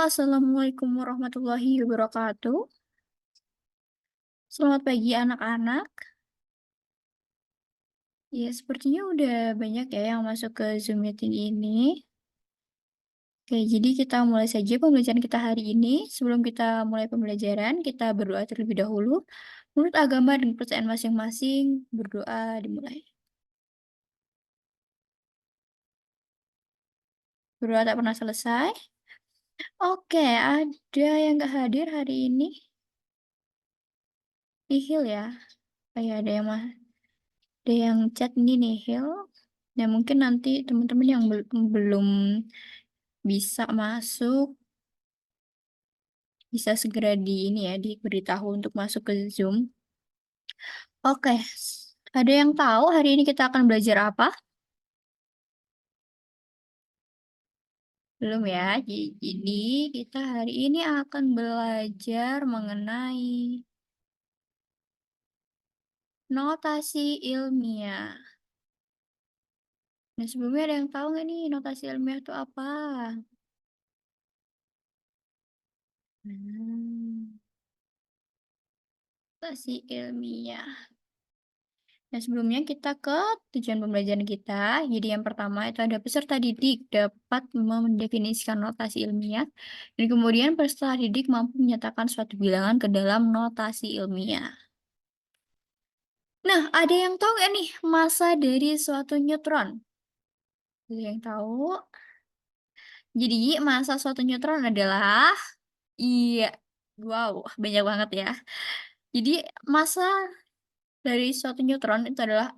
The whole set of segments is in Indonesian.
Assalamualaikum warahmatullahi wabarakatuh. Selamat pagi anak-anak. Ya, sepertinya udah banyak ya yang masuk ke Zoom meeting ini. Oke, jadi kita mulai saja pembelajaran kita hari ini. Sebelum kita mulai pembelajaran, kita berdoa terlebih dahulu. Menurut agama dan kepercayaan masing-masing, berdoa dimulai. Berdoa tak pernah selesai. Oke, ada yang nggak hadir hari ini? Nihil ya? Oh ya, ada yang chat ini nihil. Ya mungkin nanti teman-teman yang belum bisa masuk bisa segera diberitahu untuk masuk ke Zoom. Oke, ada yang tahu hari ini kita akan belajar apa? Belum ya. Jadi kita hari ini akan belajar mengenai notasi ilmiah. Nah, sebelumnya ada yang tahu nggak nih notasi ilmiah itu apa? Hmm, notasi ilmiah. Nah, sebelumnya kita ke tujuan pembelajaran kita. Jadi yang pertama itu ada peserta didik dapat mendefinisikan notasi ilmiah. Dan kemudian peserta didik mampu menyatakan suatu bilangan ke dalam notasi ilmiah. Nah, ada yang tahu nggak nih massa dari suatu neutron? Ada yang tahu? Jadi massa suatu neutron adalah, iya, wow, banyak banget ya. Jadi massa dari suatu neutron itu adalah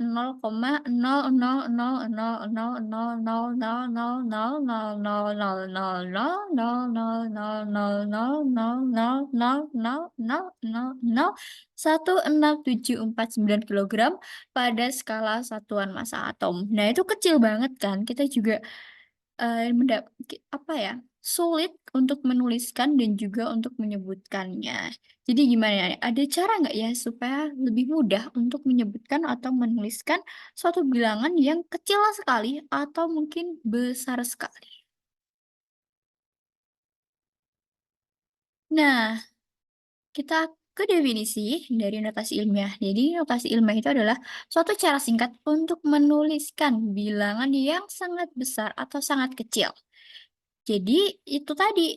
0,00000000000000000000000000000000000000000000000000000000000000000000000000000000000000000000000000000000000000000000000000000000000000000000000000000000000000000000000000000000000000000000000000000000000000000000000000000000000000000000000000000000000000000000000000000000000000000000000000000000000000000000000000000000000000000000000000000000000000000000000000000000000000000000000000000000000000000000000000 apa ya, sulit untuk menuliskan dan juga untuk menyebutkannya. Jadi gimana ya, ada cara nggak ya supaya lebih mudah untuk menyebutkan atau menuliskan suatu bilangan yang kecil sekali atau mungkin besar sekali? Nah, kita ke definisi dari notasi ilmiah. Jadi, notasi ilmiah itu adalah suatu cara singkat untuk menuliskan bilangan yang sangat besar atau sangat kecil. Jadi, itu tadi,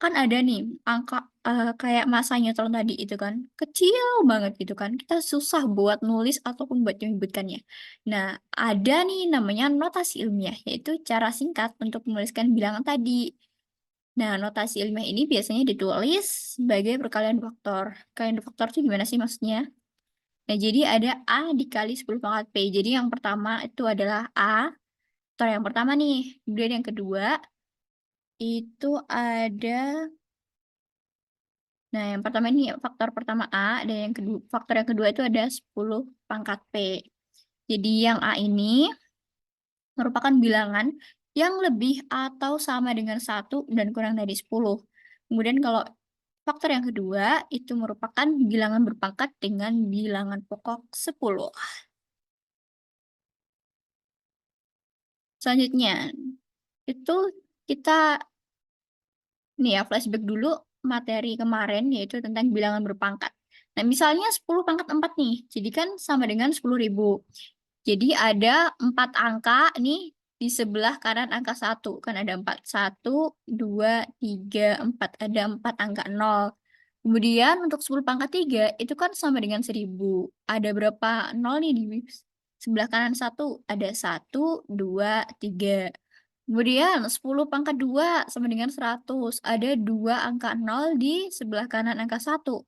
kan ada nih angka kayak massa neutron tadi itu kan, kecil banget gitu kan, kita susah buat nulis ataupun buat menyebutkannya. Nah, ada nih namanya notasi ilmiah, yaitu cara singkat untuk menuliskan bilangan tadi. Nah, notasi ilmiah ini biasanya ditulis sebagai perkalian faktor. Perkalian faktor itu gimana sih maksudnya? Nah, jadi ada A dikali 10 pangkat P. Jadi yang pertama itu adalah A, faktor yang pertama nih. Kemudian yang kedua itu ada, nah yang pertama ini faktor pertama A, dan yang kedua, faktor yang kedua itu ada 10 pangkat P. Jadi yang A ini merupakan bilangan yang lebih atau sama dengan 1 dan kurang dari 10. Kemudian kalau faktor yang kedua itu merupakan bilangan berpangkat dengan bilangan pokok 10. Selanjutnya, itu kita nih ya flashback dulu materi kemarin yaitu tentang bilangan berpangkat. Nah, misalnya 10 pangkat 4 nih, jadi kan sama dengan 10.000. Jadi ada 4 angka nih di sebelah kanan angka 1. Kan ada 4. 1, 2, 3, 4. Ada 4 angka 0. Kemudian untuk 10 pangkat 3 itu kan sama dengan 1000. Ada berapa 0 nih di sebelah kanan 1? Ada 1, 2, 3. Kemudian 10 pangkat 2 sama dengan 100. Ada 2 angka 0 di sebelah kanan angka 1.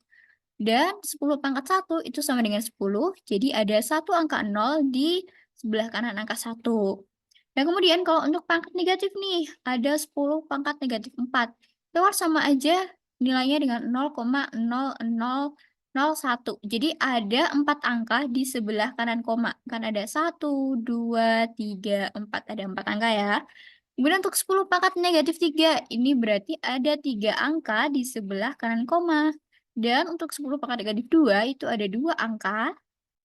Dan 10 pangkat 1 itu sama dengan 10, jadi ada 1 angka 0 di sebelah kanan angka 1. Dan kemudian kalau untuk pangkat negatif nih, ada 10 pangkat negatif 4. Itu kan sama aja nilainya dengan 0,0001. Jadi ada 4 angka di sebelah kanan koma. Kan ada 1, 2, 3, 4. Ada 4 angka ya. Kemudian untuk 10 pangkat negatif 3, ini berarti ada 3 angka di sebelah kanan koma. Dan untuk 10 pangkat negatif 2, itu ada 2 angka,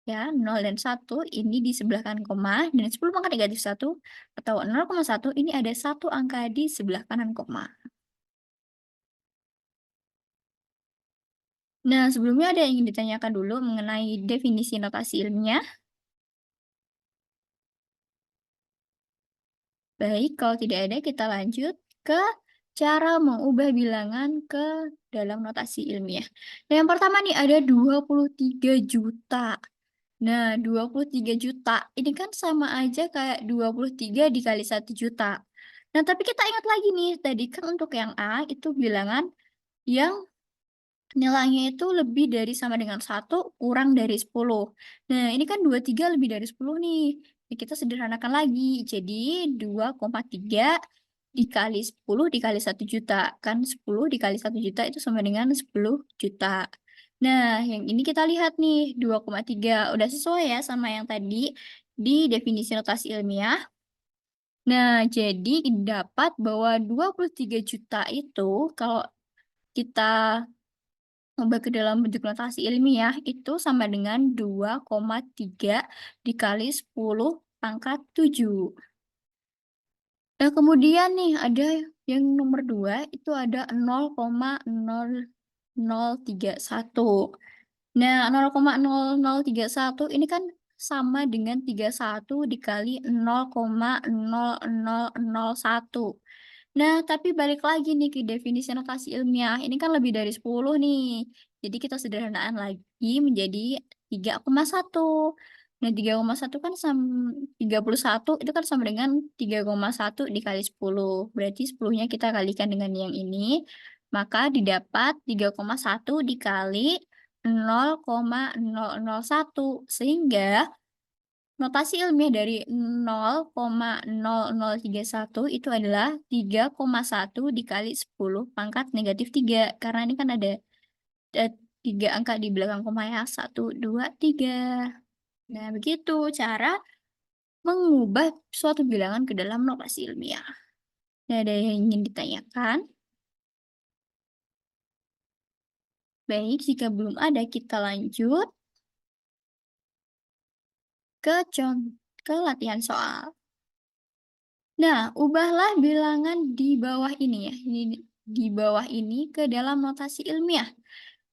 ya, 0 dan 1, ini di sebelah kanan koma. Dan 10 pangkat negatif 1, atau 0,1, ini ada 1 angka di sebelah kanan koma. Nah, sebelumnya ada yang ingin ditanyakan dulu mengenai definisi notasi ilmiah. Baik, kalau tidak ada, kita lanjut ke cara mengubah bilangan ke dalam notasi ilmiah. Nah, yang pertama nih ada 23 juta. Nah, 23 juta ini kan sama aja kayak 23 dikali 1 juta. Nah, tapi kita ingat lagi nih, tadi kan untuk yang A itu bilangan yang nilainya itu lebih dari sama dengan 1 kurang dari 10. Nah, ini kan 23 lebih dari 10 nih. Nah, kita sederhanakan lagi. Jadi 2,3 dikali 10 dikali 1 juta. Kan 10 dikali 1 juta itu sama dengan 10 juta. Nah, yang ini kita lihat nih, 2,3. Udah sesuai ya sama yang tadi di definisi notasi ilmiah. Nah, jadi dapat bahwa 23 juta itu kalau kita ubah ke dalam bentuk notasi ilmiah itu sama dengan 2,3 dikali 10 pangkat 7. Nah, kemudian nih ada yang nomor 2 itu ada 0,0031. Nah, 0,0031 ini kan sama dengan 31 dikali 0,0001. Nah, tapi balik lagi nih ke definisi notasi ilmiah. Ini kan lebih dari 10 nih. Jadi kita sederhanaan lagi menjadi 3,1. Nah, 3,1 kan 31 itu kan sama dengan 3,1 dikali 10. Berarti 10-nya kita kalikan dengan yang ini. Maka didapat 3,1 dikali 0,001. Sehingga notasi ilmiah dari 0,0031 itu adalah 3,1 dikali 10 pangkat negatif 3. Karena ini kan ada 3 angka di belakang koma ya. 1, 2, 3. Nah, begitu cara mengubah suatu bilangan ke dalam notasi ilmiah. Nah, ada yang ingin ditanyakan? Baik, jika belum ada, kita lanjut ke latihan soal. Nah, ubahlah bilangan di bawah ini ya. Ini di bawah ini ke dalam notasi ilmiah,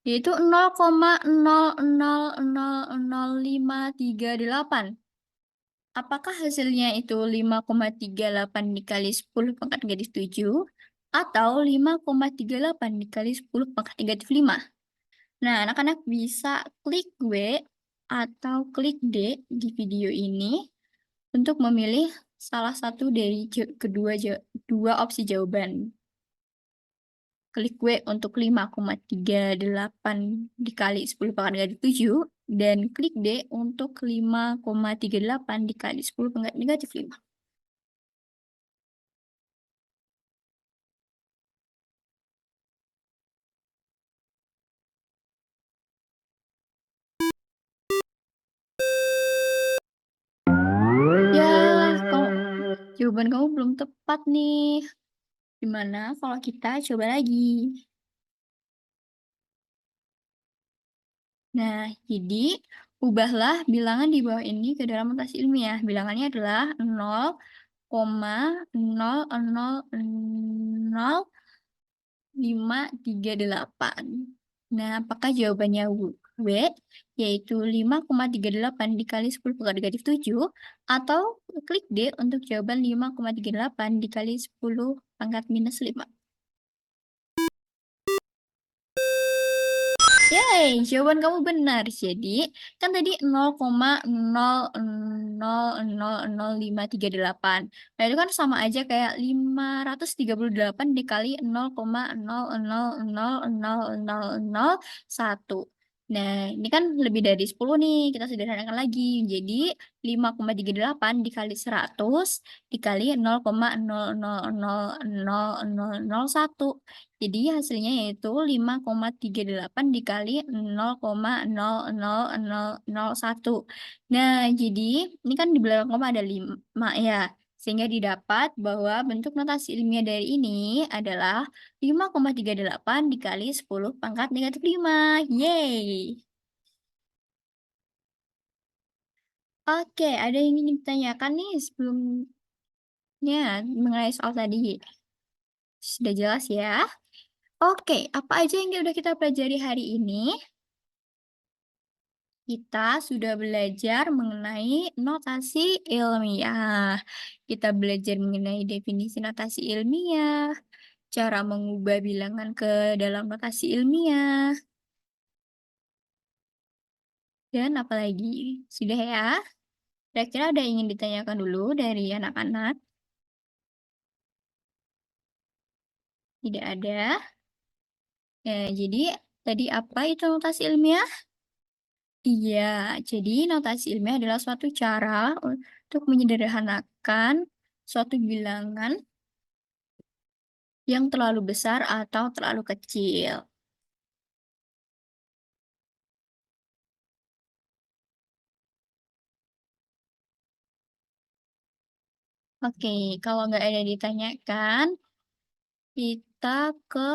yaitu 0,00000538. Apakah hasilnya itu 5,38 dikali 10 pangkat negatif 7 atau 5,38 dikali 10 pangkat negatif 5? Nah, anak-anak bisa klik W atau klik D di video ini untuk memilih salah satu dari dua opsi jawaban. Klik W untuk 5,38 dikali 10 pangkat negatif 7 dan klik D untuk 5,38 dikali 10 pangkat negatif 5. Ya, jawaban kamu belum tepat nih. Gimana kalau kita coba lagi? Nah, jadi ubahlah bilangan di bawah ini ke dalam notasi ilmiah. Bilangannya adalah 0,000538. Nah, apakah jawabannya W, yaitu 5,38 dikali 10 pangkat negatif 7, atau klik D untuk jawaban 5,38 dikali 10 pangkat minus 5. Yeay, jawaban kamu benar. Jadi, kan tadi 0,00000538. Nah, itu kan sama aja kayak 538 dikali 0,000001. Nah, ini kan lebih dari 10 nih. Kita sederhanakan lagi. Jadi, 5,38 dikali 100 dikali 0,000001. Jadi hasilnya yaitu 5,38 dikali 0,000001. Nah, jadi ini kan di belakang koma ada 5 ya. Sehingga didapat bahwa bentuk notasi ilmiah dari ini adalah 5,38 dikali 10 pangkat negatif 5. Yeay! Oke, ada yang ingin ditanyakan nih sebelumnya mengenai soal tadi? Sudah jelas ya? Oke, apa aja yang udah kita pelajari hari ini? Kita sudah belajar mengenai notasi ilmiah. Kita belajar mengenai definisi notasi ilmiah, cara mengubah bilangan ke dalam notasi ilmiah, dan apalagi. Sudah ya? Kira-kira ada yang ingin ditanyakan dulu dari anak-anak? Tidak ada? Jadi tadi apa itu notasi ilmiah? Iya, jadi notasi ilmiah adalah suatu cara untuk menyederhanakan suatu bilangan yang terlalu besar atau terlalu kecil. Oke, kalau nggak ada ditanyakan, kita ke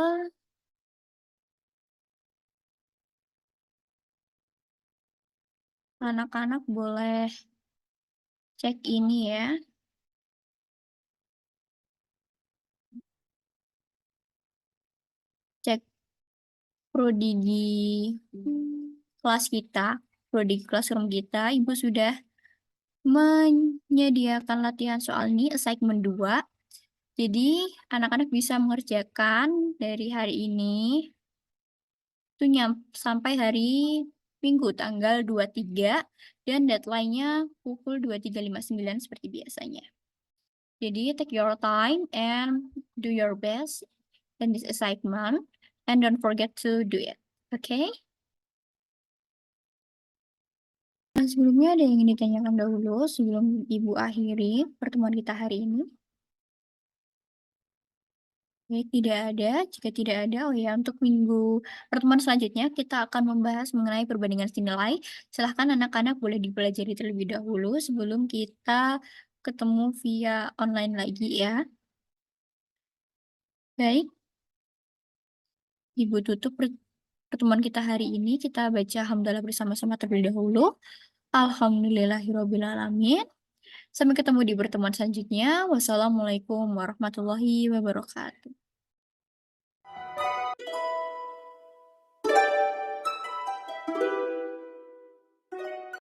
anak-anak boleh cek ini ya, cek prodi di kelas kita, prodi classroom kita. Ibu sudah menyediakan latihan soal ini, assignment 2. Jadi, anak-anak bisa mengerjakan dari hari ini itu sampai hari Minggu tanggal 23 dan deadline-nya pukul 23.59 seperti biasanya. Jadi, take your time and do your best in this assignment and don't forget to do it. Oke? Nah, sebelumnya ada yang ingin ditanyakan dahulu sebelum Ibu akhiri pertemuan kita hari ini? Baik, tidak ada. Jika tidak ada, oh ya, untuk minggu pertemuan selanjutnya kita akan membahas mengenai perbandingan nilai. Silahkan anak-anak boleh dipelajari terlebih dahulu sebelum kita ketemu via online lagi ya. Baik, Ibu tutup pertemuan kita hari ini. Kita baca hamdalah bersama-sama terlebih dahulu. Alhamdulillahirrabbilalamin. Sampai ketemu di pertemuan selanjutnya. Wassalamualaikum warahmatullahi wabarakatuh.